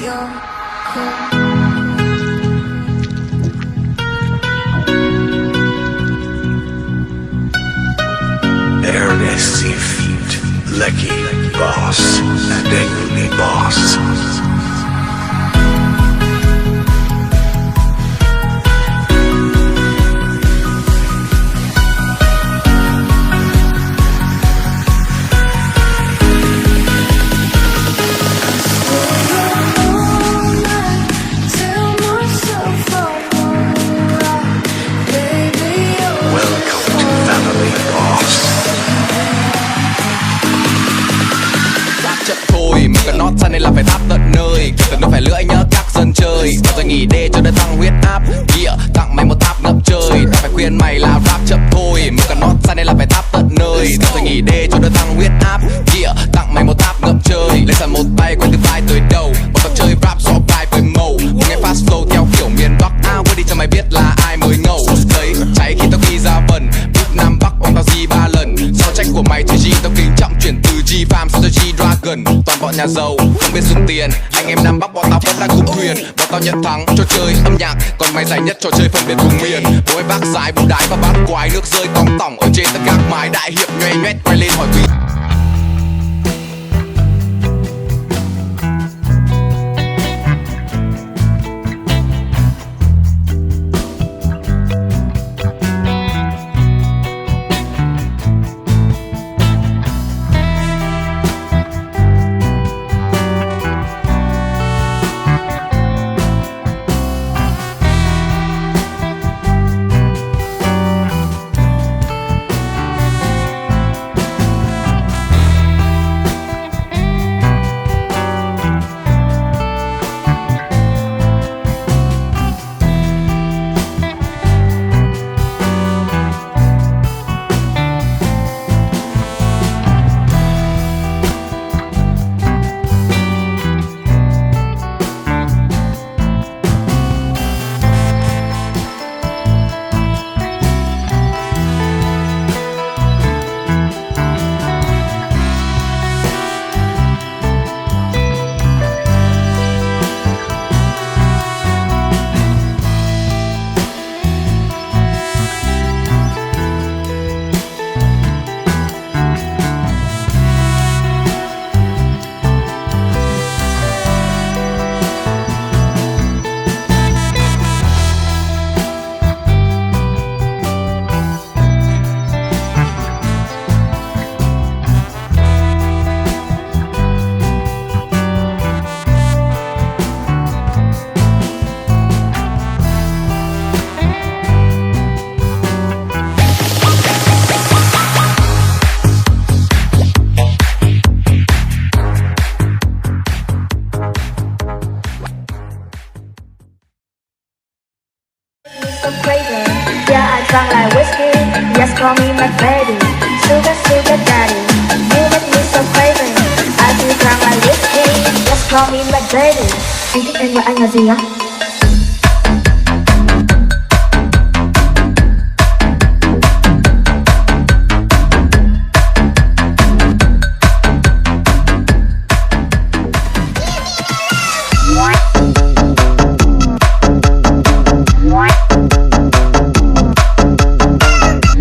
you're cool. Ernest Feet, Lecky Boss, and Angry Boss. Cho nên là phải thắp tận nơi, kiểu tận đâu phải lưỡi nhớ các dân chơi. Tao rồi nghỉ đê cho đỡ tăng huyết áp. Yeah, tặng mày một tháp ngập trời. Tao phải khuyên mày là rap chậm thôi. Một cả nót ra nên là phải thắp tận nơi. Tao rồi nghỉ đê cho đỡ tăng huyết áp. Yeah, tặng mày một tháp ngập trời. Lên sàn một tay quay từ vai tới đầu. Bọn tao chơi rap rõ vai với màu. Nghe fast flow theo kiểu miền Bắc. Quên đi cho mày biết là ai mới ngầu. Thấy cháy khi tao ghi ra vần. Beat Nam Bắc bằng tao G 3 lần. So tranh của mày thì G tao kính trọng chuyển từ G Farm sang G Dragon. Toàn bọn nhà giàu không biết dùng tiền. Anh em Nam Bắc bọn tao vẫn đang cùng thuyền. Bọn tao nhận thắng cho chơi âm nhạc. Còn mày giải nhất trò chơi phân biệt vùng miền. Bố em bác dài bù đái và bát quái. Nước rơi tòng tỏng ở trên tất các mái. Đại hiệp nhoe nhoét quay lên hỏi quý. So crazy, yeah, I drunk like whiskey. Yes, call me my baby, sugar, sugar daddy. You make me so crazy, I feel drunk like whiskey. Yes, call me my baby. Anh thích em và anh là gì á?